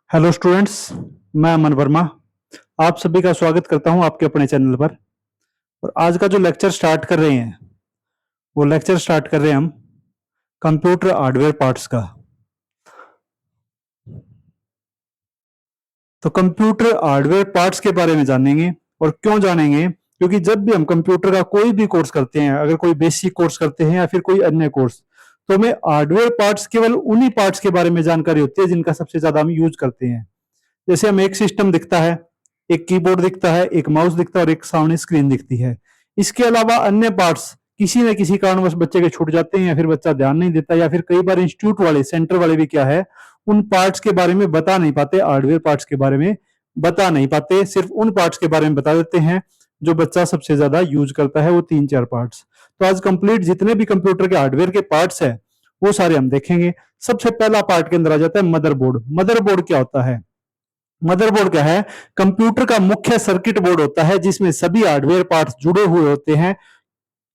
Hello students, मैं अमन वर्मा आप सभी का स्वागत करता हूं आपके अपने चैनल पर। और आज का जो लेक्चर स्टार्ट कर रहे हैं वो लेक्चर स्टार्ट कर रहे हैं हम कंप्यूटर हार्डवेयर पार्ट्स का। तो कंप्यूटर हार्डवेयर पार्ट्स के बारे में जानेंगे। और क्यों जानेंगे? क्योंकि जब भी हम कंप्यूटर का कोई भी कोर्स करते हैं, अगर कोई बेसिक कोर्स करते हैं या फिर कोई अन्य कोर्स, तो हमें हार्डवेयर पार्ट्स केवल उन्हीं पार्ट्स के बारे में जानकारी होती है जिनका सबसे ज्यादा हम यूज करते हैं। जैसे हमें एक सिस्टम दिखता है, एक कीबोर्ड दिखता है, एक माउस दिखता है और एक सामने स्क्रीन दिखती है। इसके अलावा अन्य पार्ट्स किसी न किसी कारणवश बच्चे के छूट जाते हैं या फिर बच्चा ध्यान नहीं देता, या फिर कई बार इंस्टीट्यूट वाले, सेंटर वाले भी क्या है, उन पार्ट्स के बारे में बता नहीं पाते, हार्डवेयर पार्ट्स के बारे में बता नहीं पाते, सिर्फ उन पार्ट्स के बारे में बता देते हैं जो बच्चा सबसे ज्यादा यूज करता है, वो 3-4 पार्ट्स। तो आज कंप्लीट जितने भी कंप्यूटर के हार्डवेयर के पार्ट्स है वो सारे हम देखेंगे। सबसे पहला पार्ट के अंदर आ जाता है मदरबोर्ड। मदरबोर्ड क्या होता है? मदरबोर्ड क्या है? कंप्यूटर का मुख्य सर्किट बोर्ड होता है जिसमें सभी हार्डवेयर पार्ट्स जुड़े हुए होते हैं।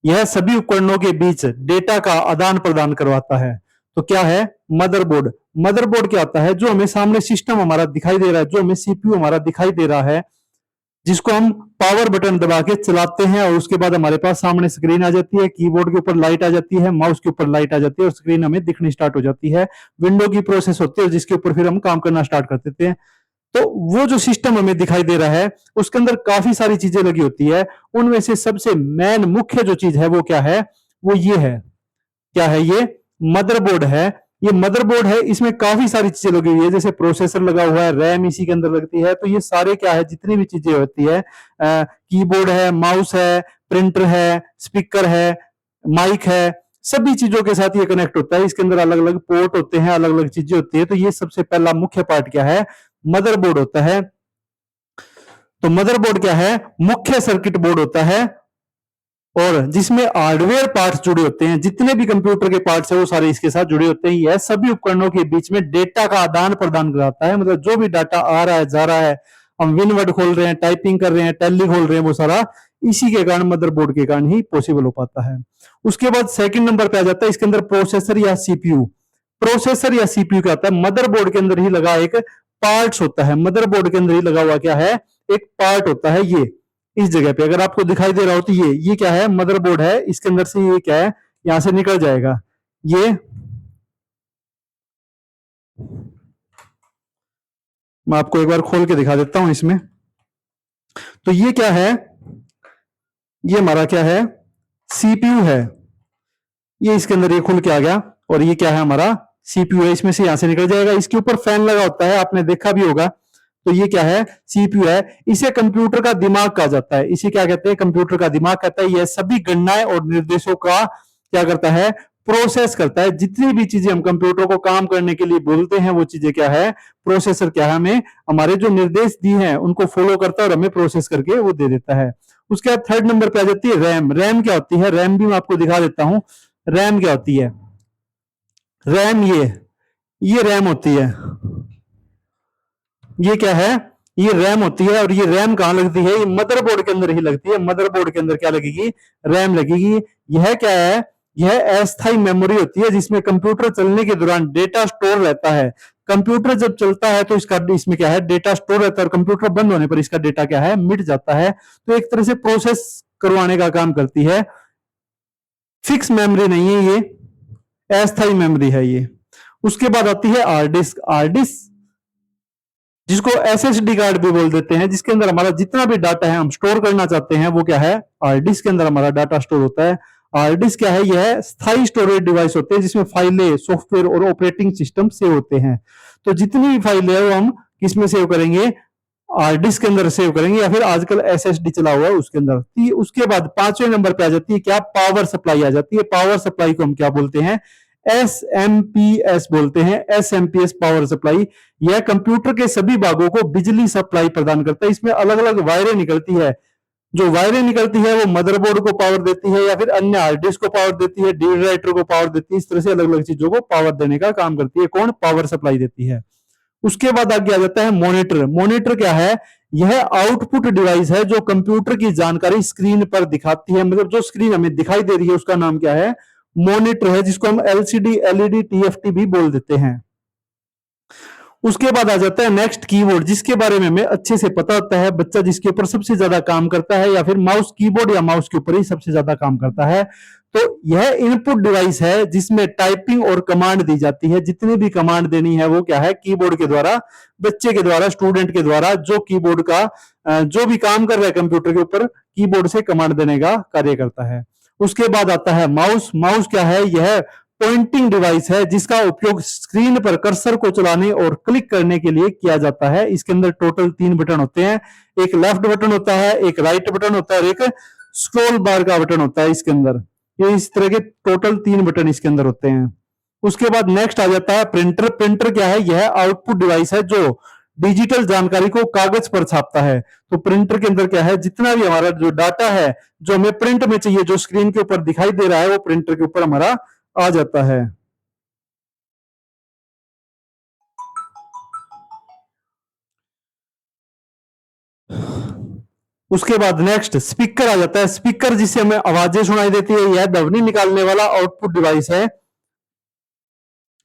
यह सभी उपकरणों के बीच डेटा का आदान प्रदान करवाता है। तो क्या है मदरबोर्ड? मदरबोर्ड क्या होता है? जो हमें सामने सिस्टम हमारा दिखाई दे रहा है, जो हमें सीपीयू हमारा दिखाई दे रहा है, जिसको हम पावर बटन दबा के चलाते हैं और उसके बाद हमारे पास सामने स्क्रीन आ जाती है, कीबोर्ड के ऊपर लाइट आ जाती है, माउस के ऊपर लाइट आ जाती है और स्क्रीन हमें दिखनी स्टार्ट हो जाती है। विंडो की प्रोसेस होती है जिसके ऊपर फिर हम काम करना स्टार्ट कर देते हैं। तो वो जो सिस्टम हमें दिखाई दे रहा है उसके अंदर काफी सारी चीजें लगी होती है। उनमें से सबसे मेन मुख्य जो चीज है वो क्या है? वो ये है। क्या है ये? मदरबोर्ड है। ये मदरबोर्ड है, इसमें काफी सारी चीजें लगी हुई है, जैसे प्रोसेसर लगा हुआ है, रैम इसी के अंदर लगती है। तो ये सारे क्या है, जितनी भी चीजें होती है, कीबोर्ड है, माउस है, प्रिंटर है, स्पीकर है, माइक है, सभी चीजों के साथ ये कनेक्ट होता है। इसके अंदर अलग अलग पोर्ट होते हैं, अलग अलग चीजें होती है। तो ये सबसे पहला मुख्य पार्ट क्या है? मदरबोर्ड होता है। तो मदरबोर्ड क्या है? मुख्य सर्किट बोर्ड होता है और जिसमें हार्डवेयर पार्ट्स जुड़े होते हैं। जितने भी कंप्यूटर के पार्ट्स है वो सारे इसके साथ जुड़े होते हैं। यह सभी उपकरणों के बीच में डेटा का आदान प्रदान कराता है। मतलब जो भी डाटा आ रहा है, जा रहा है, हम विनवर्ड खोल रहे हैं, टाइपिंग कर रहे हैं, टैली खोल रहे हैं, वो सारा इसी के कारण, मदरबोर्ड के कारण ही पॉसिबल हो पाता है। उसके बाद सेकंड नंबर पे आ जाता है इसके अंदर प्रोसेसर या सीपीयू। प्रोसेसर या सीपीयू क्या होता है? मदरबोर्ड के अंदर ही लगा एक पार्ट्स होता है। मदरबोर्ड के अंदर ही लगा हुआ क्या है? एक पार्ट होता है। ये इस जगह पे अगर आपको दिखाई दे रहा हो तो ये क्या है? मदरबोर्ड है। इसके अंदर से ये क्या है? यहां से निकल जाएगा ये। मैं आपको एक बार खोल के दिखा देता हूं इसमें। तो ये क्या है? ये हमारा क्या है? सीपीयू है। ये इसके अंदर ये खुल के आ गया और ये क्या है? हमारा सीपीयू है। इसमें से यहां से निकल जाएगा। इसके ऊपर फैन लगा होता है, आपने देखा भी होगा। तो ये क्या है? सीपीयू है। इसे कंप्यूटर का दिमाग कहा जाता है। इसे क्या कहते हैं? कंप्यूटर का दिमाग कहता है। यह सभी गणनाएं और निर्देशों का क्या करता है? प्रोसेस करता है। जितनी भी चीजें हम कंप्यूटर को काम करने के लिए बोलते हैं वो चीजें क्या है? प्रोसेसर क्या है? हमें हमारे जो निर्देश दिए हैं उनको फॉलो करता है और हमें प्रोसेस करके वो दे देता है। उसके बाद थर्ड नंबर पे आ जाती है रैम। रैम क्या होती है? रैम भी मैं आपको दिखा देता हूं। रैम क्या होती है? रैम ये रैम होती है। ये क्या है? ये रैम होती है। और ये रैम कहां लगती है? ये मदरबोर्ड के अंदर ही लगती है। मदरबोर्ड के अंदर क्या लगेगी? रैम लगेगी। यह क्या है? यह अस्थायी मेमोरी होती है जिसमें कंप्यूटर चलने के दौरान डेटा स्टोर रहता है। कंप्यूटर जब चलता है तो इसमें क्या है? डेटा स्टोर रहता है और कंप्यूटर बंद होने पर इसका डेटा क्या है? मिट जाता है। तो एक तरह से प्रोसेस करवाने का काम करती है। फिक्स मेमोरी नहीं है, ये अस्थायी मेमोरी है ये। उसके बाद आती है हार्ड डिस्क। हार्ड डिस्क जिसको एसएसडी कार्ड भी बोल देते हैं, जिसके अंदर हमारा जितना भी डाटा है हम स्टोर करना चाहते हैं वो क्या है? हार्ड डिस्क के अंदर हमारा डाटा स्टोर होता है। हार्ड डिस्क क्या है? यह स्थायी स्टोरेज डिवाइस होते हैं जिसमें फाइलें, सॉफ्टवेयर और ऑपरेटिंग सिस्टम सेव होते हैं। तो जितनी भी फाइलें है वो हम किसमें सेव करेंगे? हार्ड डिस्क के अंदर सेव करेंगे, या फिर आजकल एसएसडी चला हुआ है उसके अंदर। उसके बाद पांचवें नंबर पे आ जाती है क्या? पावर सप्लाई आ जाती है। पावर सप्लाई को हम क्या बोलते हैं? एसएमपीएस बोलते हैं। SMPS power supply. यह कंप्यूटर के सभी भागों को बिजली सप्लाई प्रदान करता है। इसमें अलग अलग वायरें निकलती है। जो वायरें निकलती है वो मदरबोर्ड को पावर देती है या फिर अन्य हार्ड डिस्क को पावर देती है, डी राइटर को पावर देती है। इस तरह से अलग अलग चीजों को पावर देने का काम करती है। कौन? पावर सप्लाई देती है। उसके बाद आगे आ जाता है मॉनिटर। मॉनिटर क्या है? यह आउटपुट डिवाइस है जो कंप्यूटर की जानकारी स्क्रीन पर दिखाती है। मतलब जो स्क्रीन हमें दिखाई दे रही है उसका नाम क्या है? मॉनिटर है जिसको हम एलसीडी, एलईडी, टीएफटी भी बोल देते हैं। उसके बाद आ जाता है नेक्स्ट कीबोर्ड, जिसके बारे में हमें अच्छे से पता होता है, बच्चा जिसके ऊपर सबसे ज्यादा काम करता है, या फिर माउस कीबोर्ड या माउस के ऊपर ही सबसे ज्यादा काम करता है। तो यह इनपुट डिवाइस है जिसमें टाइपिंग और कमांड दी जाती है। जितनी भी कमांड देनी है वो क्या है, कीबोर्ड के द्वारा, बच्चे के द्वारा, स्टूडेंट के द्वारा, जो कीबोर्ड का जो भी काम कर रहा है कंप्यूटर के ऊपर, कीबोर्ड से कमांड देने का कार्य करता है। उसके बाद आता है माउस। माउस क्या है, यह पॉइंटिंग डिवाइस है जिसका उपयोग स्क्रीन पर कर्सर को चलाने और क्लिक करने के लिए किया जाता है। इसके अंदर टोटल 3 बटन होते हैं, एक लेफ्ट बटन होता है, एक राइट बटन होता है और एक स्क्रॉल बार का बटन होता है इसके अंदर। ये इस तरह के टोटल 3 बटन इसके अंदर होते हैं। उसके बाद नेक्स्ट आ जाता है प्रिंटर। प्रिंटर क्या है, यह आउटपुट डिवाइस है जो डिजिटल जानकारी को कागज पर छापता है। तो प्रिंटर के अंदर क्या है, जितना भी हमारा जो डाटा है जो हमें प्रिंट में चाहिए, जो स्क्रीन के ऊपर दिखाई दे रहा है, वो प्रिंटर के ऊपर हमारा आ जाता है। उसके बाद नेक्स्ट स्पीकर आ जाता है। स्पीकर जिससे हमें आवाजें सुनाई देती है, यह ध्वनि निकालने वाला आउटपुट डिवाइस है।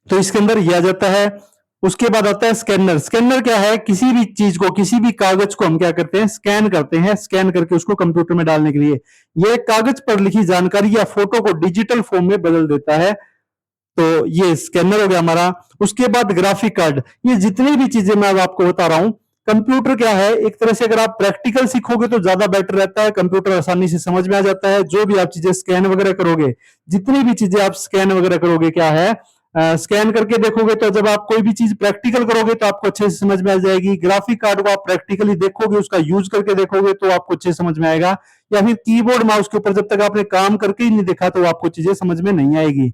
तो इसके अंदर यह आ जाता है। उसके बाद आता है स्कैनर। स्कैनर क्या है, किसी भी चीज को, किसी भी कागज को हम क्या करते हैं, स्कैन करते हैं। स्कैन करके उसको कंप्यूटर में डालने के लिए यह कागज पर लिखी जानकारी या फोटो को डिजिटल फॉर्म में बदल देता है। तो ये स्कैनर हो गया हमारा। उसके बाद ग्राफिक कार्ड। ये जितनी भी चीजें मैं अब आपको बता रहा हूं, कंप्यूटर क्या है, एक तरह से अगर आप प्रैक्टिकल सीखोगे तो ज्यादा बेटर रहता है। कंप्यूटर आसानी से समझ में आ जाता है। जो भी आप चीजें स्कैन वगैरह करोगे, जितनी भी चीजें आप स्कैन वगैरह करोगे, क्या है, स्कैन करके देखोगे, तो जब आप कोई भी चीज प्रैक्टिकल करोगे तो आपको अच्छे से समझ में आ जाएगी। ग्राफिक कार्ड को आप प्रैक्टिकली देखोगे, उसका यूज करके देखोगे तो आपको अच्छे से समझ में आएगा। या फिर कीबोर्ड माउस के ऊपर जब तक आपने काम करके ही नहीं देखा तो आपको चीजें समझ में नहीं आएगी।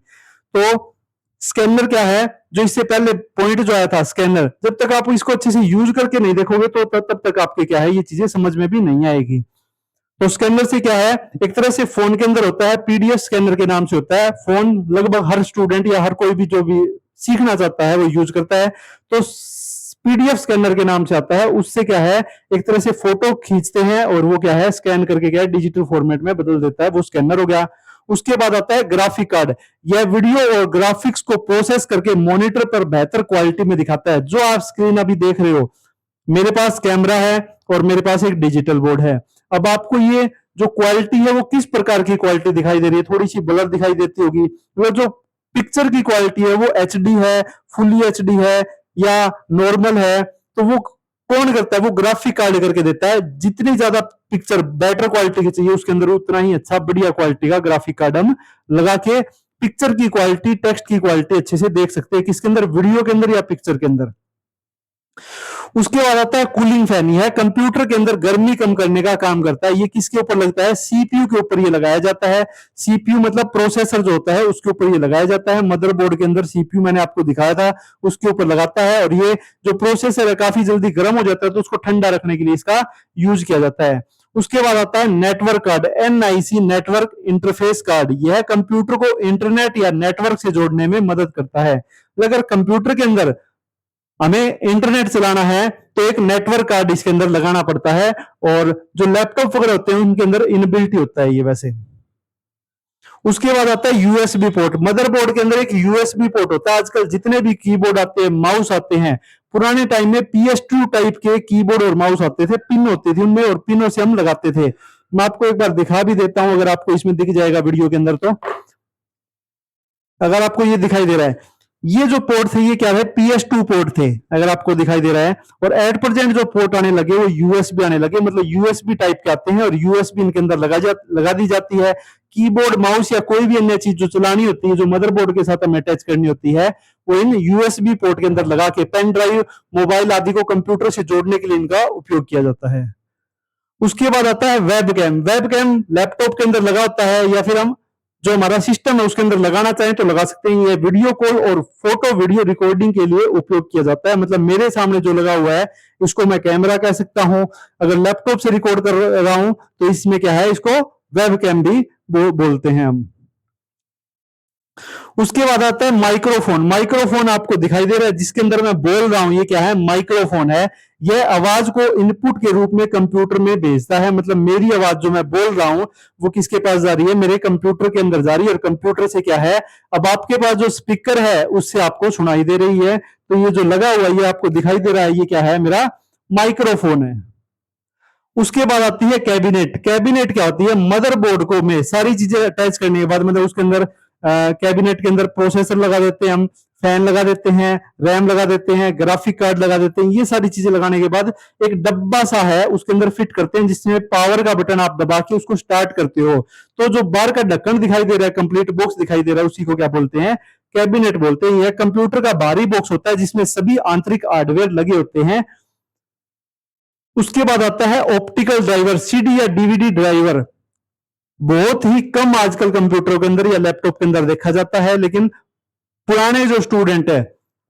तो स्कैनर क्या है, जो इससे पहले पॉइंट जो आया था स्कैनर, जब तक आप इसको अच्छे से यूज करके नहीं देखोगे तो तब तक आपके क्या है, ये चीजें समझ में भी नहीं आएगी। तो स्कैनर से क्या है, एक तरह से फोन के अंदर होता है, पीडीएफ स्कैनर के नाम से होता है। फोन लगभग हर स्टूडेंट या हर कोई भी जो भी सीखना चाहता है वो यूज करता है। तो पीडीएफ स्कैनर के नाम से आता है। उससे क्या है, एक तरह से फोटो खींचते हैं और वो क्या है, स्कैन करके क्या है, डिजिटल फॉर्मेट में बदल देता है, वो स्कैनर हो गया। उसके बाद आता है ग्राफिक कार्ड। यह वीडियो और ग्राफिक्स को प्रोसेस करके मॉनिटर पर बेहतर क्वालिटी में दिखाता है। जो आप स्क्रीन अभी देख रहे हो, मेरे पास कैमरा है और मेरे पास एक डिजिटल बोर्ड है। अब आपको ये जो क्वालिटी है वो किस प्रकार की क्वालिटी दिखाई दे रही है, थोड़ी सी ब्लर दिखाई देती होगी। मतलब जो पिक्चर की क्वालिटी है वो एचडी है, फुली एचडी है या नॉर्मल है, तो वो कौन करता है, वो ग्राफिक कार्ड करके देता है। जितनी ज्यादा पिक्चर बेटर क्वालिटी की चाहिए उसके अंदर उतना ही अच्छा बढ़िया क्वालिटी का ग्राफिक कार्ड हम लगा के पिक्चर की क्वालिटी, टेक्स्ट की क्वालिटी अच्छे से देख सकते हैं, किसके अंदर, वीडियो के अंदर या पिक्चर के अंदर। उसके बाद आता है कूलिंग फैन। यह कंप्यूटर के अंदर गर्मी कम करने का काम करता है। ये किसके ऊपर लगता है, सीपीयू के ऊपर ये लगाया जाता है। सीपीयू मतलब प्रोसेसर जो होता है उसके ऊपर ये लगाया जाता है। मदरबोर्ड के अंदर सीपीयू मैंने आपको दिखाया था, उसके ऊपर लगाता है। और ये जो प्रोसेसर है काफी जल्दी गर्म हो जाता है, तो उसको ठंडा रखने के लिए इसका यूज किया जाता है। उसके बाद आता है network card, NIC, network interface card. यह कंप्यूटर को इंटरनेट या नेटवर्क से जोड़ने में मदद करता है। अगर कंप्यूटर के अंदर हमें इंटरनेट चलाना है तो एक नेटवर्क कार्ड इसके अंदर लगाना पड़ता है। और जो लैपटॉप वगैरह होते हैं उनके अंदर इनबिल्ट होता है ये वैसे। उसके बाद आता है यूएसबी पोर्ट। मदरबोर्ड के अंदर एक यूएसबी पोर्ट होता है। आजकल जितने भी कीबोर्ड आते हैं, माउस आते हैं, पुराने टाइम में PS2 टाइप के कीबोर्ड और माउस आते थे, पिन होती थी उनमें और पिनों से हम लगाते थे। मैं आपको एक बार दिखा भी देता हूं, अगर आपको इसमें दिख जाएगा वीडियो के अंदर। तो अगर आपको ये दिखाई दे रहा है, ये जो पोर्ट थे ये क्या है, PS2 पोर्ट थे, अगर आपको दिखाई दे रहा है। और एट प्रेजेंट जो पोर्ट आने लगे वो यूएसबी आने लगे, मतलब यूएसबी टाइप के आते हैं और यूएसबी इनके अंदर लगा दी जाती है। कीबोर्ड, माउस या कोई भी अन्य चीज जो चलानी होती है, जो मदरबोर्ड के साथ हमें अटैच करनी होती है, वो इन यूएसबी पोर्ट के अंदर लगा के पेन ड्राइव, मोबाइल आदि को कंप्यूटर से जोड़ने के लिए इनका उपयोग किया जाता है। उसके बाद आता है वेबकैम। वेबकैम लैपटॉप के अंदर लगा होता है या फिर हम जो हमारा सिस्टम है उसके अंदर लगाना चाहें तो लगा सकते हैं। ये वीडियो कॉल और फोटो वीडियो रिकॉर्डिंग के लिए उपयोग किया जाता है। मतलब मेरे सामने जो लगा हुआ है इसको मैं कैमरा कह सकता हूं। अगर लैपटॉप से रिकॉर्ड कर रहा हूं तो इसमें क्या है, इसको वेबकैम भी बोलते हैं हम। उसके बाद आता है माइक्रोफोन। माइक्रोफोन आपको दिखाई दे रहा है, जिसके अंदर मैं बोल रहा हूं, ये क्या है? माइक्रोफोन है। यह आवाज को इनपुट के रूप में कंप्यूटर में भेजता है। मतलब मेरी आवाज जो मैं बोल रहा हूं वो किसके पास जा रही है? मेरे कंप्यूटर के अंदर जा रही है। और कंप्यूटर से क्या है, अब आपके पास जो स्पीकर है उससे आपको सुनाई दे रही है। तो ये जो लगा हुआ है, ये आपको दिखाई दे रहा है, ये क्या है? मेरा माइक्रोफोन है। उसके बाद आती है कैबिनेट। कैबिनेट क्या होती है? मदरबोर्ड को में सारी चीजें अटैच करने के बाद, मतलब उसके अंदर कैबिनेट के अंदर प्रोसेसर लगा देते हैं हम, फैन लगा देते हैं, रैम लगा देते हैं, ग्राफिक कार्ड लगा देते हैं। ये सारी चीजें लगाने के बाद एक डब्बा सा है उसके अंदर फिट करते हैं, जिसमें पावर का बटन आप दबा के उसको स्टार्ट करते हो। तो जो बाहर का ढक्कन दिखाई दे रहा है, कंप्लीट बॉक्स दिखाई दे रहा है, उसी को क्या बोलते हैं? कैबिनेट बोलते हैं। यह कंप्यूटर का बाहरी बॉक्स होता है जिसमें सभी आंतरिक हार्डवेयर लगे होते हैं। उसके बाद आता है ऑप्टिकल ड्राइवर, सीडी या डीवीडी ड्राइवर। बहुत ही कम आजकल कंप्यूटर के अंदर या लैपटॉप के अंदर देखा जाता है, लेकिन पुराने जो स्टूडेंट है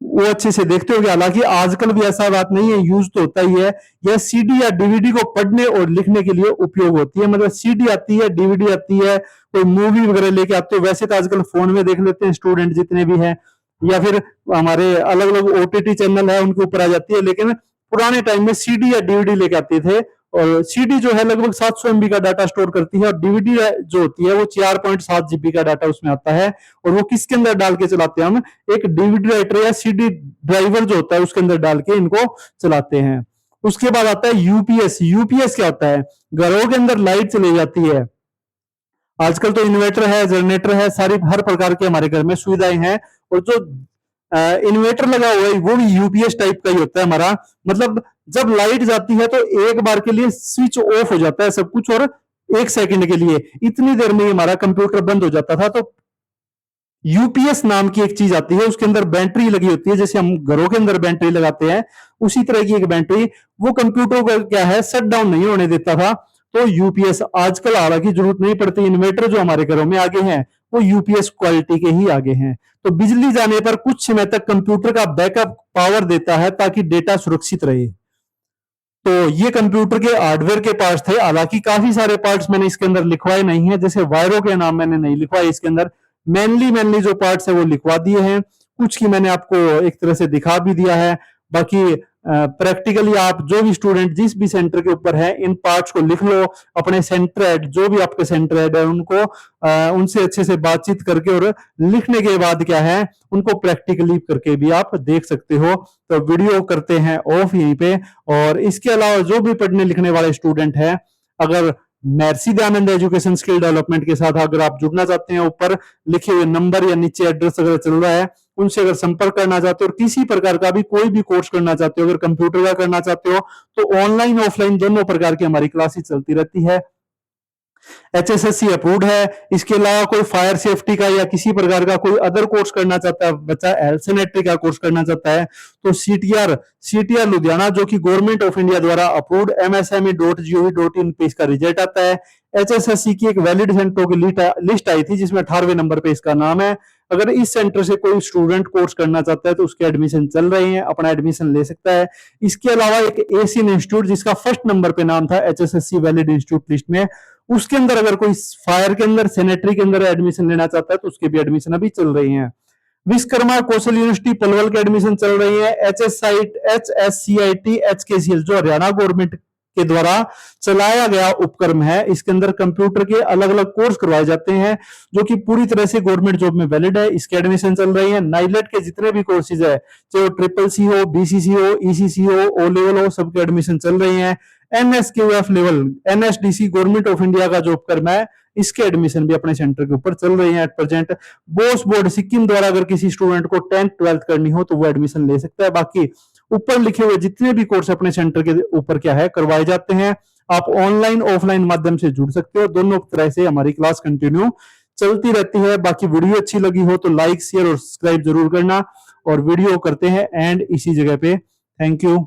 वो अच्छे से देखते होंगे। हालांकि आजकल भी ऐसा बात नहीं है, यूज तो होता ही है। यह सीडी या डीवीडी को पढ़ने और लिखने के लिए उपयोग होती है। मतलब सीडी आती है, डीवीडी आती है, कोई मूवी वगैरह लेके आते हो। वैसे तो आजकल फोन में देख लेते हैं स्टूडेंट जितने भी हैं, या फिर हमारे अलग अलग ओटीटी चैनल है उनके ऊपर आ जाती है। लेकिन पुराने टाइम में सीडी या डीवीडी लेके आते थे। और सीडी जो है लगभग 700 MB का डाटा स्टोर करती है, और डीवीडी जो होती है वो 4.7 GB का डाटा उसमें आता है। और वो किसके अंदर डाल के चलाते हैं हम? एक डीवीडी राइटर या सीडी ड्राइवर जो होता है उसके अंदर डाल के इनको चलाते हैं। उसके बाद आता है यूपीएस। यूपीएस क्या होता है? घरों के अंदर लाइट चली जाती है। आजकल तो इन्वर्टर है, जनरेटर है, सारी हर प्रकार के हमारे घर में सुविधाएं हैं। और जो इन्वर्टर लगा हुआ है वो भी यूपीएस टाइप का ही होता है हमारा। मतलब जब लाइट जाती है तो एक बार के लिए स्विच ऑफ हो जाता है सब कुछ, और 1 सेकंड के लिए, इतनी देर में हमारा कंप्यूटर बंद हो जाता था। तो यूपीएस नाम की एक चीज आती है, उसके अंदर बैटरी लगी होती है, जैसे हम घरों के अंदर बैटरी लगाते हैं उसी तरह की एक बैटरी। वो कंप्यूटर को क्या है, शट डाउन नहीं होने देता था। तो यूपीएस आजकल हालांकि जरूरत नहीं पड़ती। इन्वर्टर जो हमारे घरों में आगे हैं वो यूपीएस क्वालिटी के ही आगे हैं। तो बिजली जाने पर कुछ समय तक कंप्यूटर का बैकअप पावर देता है ताकि डेटा सुरक्षित रहे। तो ये कंप्यूटर के हार्डवेयर के पार्ट्स थे। हालांकि काफी सारे पार्ट्स मैंने इसके अंदर लिखवाए नहीं है, जैसे वायरों के नाम मैंने नहीं लिखवाए इसके अंदर। मेनली जो पार्ट्स है वो लिखवा दिए हैं, कुछ की मैंने आपको एक तरह से दिखा भी दिया है। बाकी प्रैक्टिकली आप जो भी स्टूडेंट जिस भी सेंटर के ऊपर है, इन पार्ट्स को लिख लो। अपने सेंटर हेड, जो भी आपके सेंटर हेड है, उनको उनसे अच्छे से बातचीत करके और लिखने के बाद क्या है, उनको प्रैक्टिकली करके भी आप देख सकते हो। तो वीडियो करते हैं ऑफ यहीं पे। और इसके अलावा जो भी पढ़ने लिखने वाले स्टूडेंट हैं, अगर Maharshi Dayanand education skill development के साथ अगर आप जुड़ना चाहते हैं, ऊपर लिखे हुए नंबर या नीचे एड्रेस अगर चल रहा है, उनसे अगर संपर्क करना चाहते हो और किसी प्रकार का भी कोई भी कोर्स करना चाहते हो, अगर कंप्यूटर का करना चाहते हो, तो ऑनलाइन ऑफलाइन दोनों प्रकार की हमारी क्लासेस चलती रहती है। एचएसएससी अप्रूव्ड है। इसके अलावा कोई फायर सेफ्टी का या किसी प्रकार का कोई अदर कोर्स करना चाहता है बच्चा, हेल्थ सैनिटरी का कोर्स करना चाहता है, तो सीटीआर लुधियाना, जो कि गवर्नमेंट ऑफ इंडिया द्वारा अप्रूव्ड, msme.gov.in पे इसका रिजल्ट आता है। एचएसएससी की एक वैलिड सेंटरों की लिस्ट आई थी जिसमें 18वें नंबर पे इसका नाम है। अगर इस सेंटर से कोई स्टूडेंट कोर्स करना चाहता है तो उसके एडमिशन चल रहे हैं, अपना एडमिशन ले सकता है। इसके अलावा एक एशियन इंस्टीट्यूट जिसका फर्स्ट नंबर पे नाम था एचएसएससी वैलिड इंस्टीट्यूट लिस्ट में, उसके अंदर अगर कोई फायर के अंदर, सैनिटरी के अंदर एडमिशन लेना चाहता है तो उसके भी एडमिशन अभी चल रही है। विश्वकर्मा कौशल यूनिवर्सिटी पलवल के एडमिशन चल रही है। HSCIT HKCL जो हरियाणा गवर्नमेंट के द्वारा चलाया गया उपक्रम है, इसके अंदर कंप्यूटर के अलग अलग कोर्स करवाए जाते हैं जो कि पूरी तरह से गवर्नमेंट जॉब में वैलिड है। इसके एडमिशन चल रही है। नाइलेट के जितने भी कोर्सेज है, चाहे वो CCC हो, BCC हो, ECC हो, O लेवल हो, सबके एडमिशन चल रही है। NSQF level, NSDC government of India का जो उपक्रम है, इसके एडमिशन भी अपने सेंटर के ऊपर चल रही है at present. Bose board Sikkim द्वारा अगर किसी स्टूडेंट को 10th 12th करनी हो तो वो एडमिशन ले सकता है। बाकी ऊपर लिखे हुए जितने भी कोर्स अपने सेंटर के ऊपर क्या है करवाए जाते हैं, आप ऑनलाइन ऑफलाइन माध्यम से जुड़ सकते हो। दोनों तरह से हमारी क्लास कंटिन्यू चलती रहती है। बाकी वीडियो अच्छी लगी हो तो लाइक शेयर और सब्सक्राइब जरूर करना। और वीडियो करते हैं एंड इसी जगह पे। Thank you.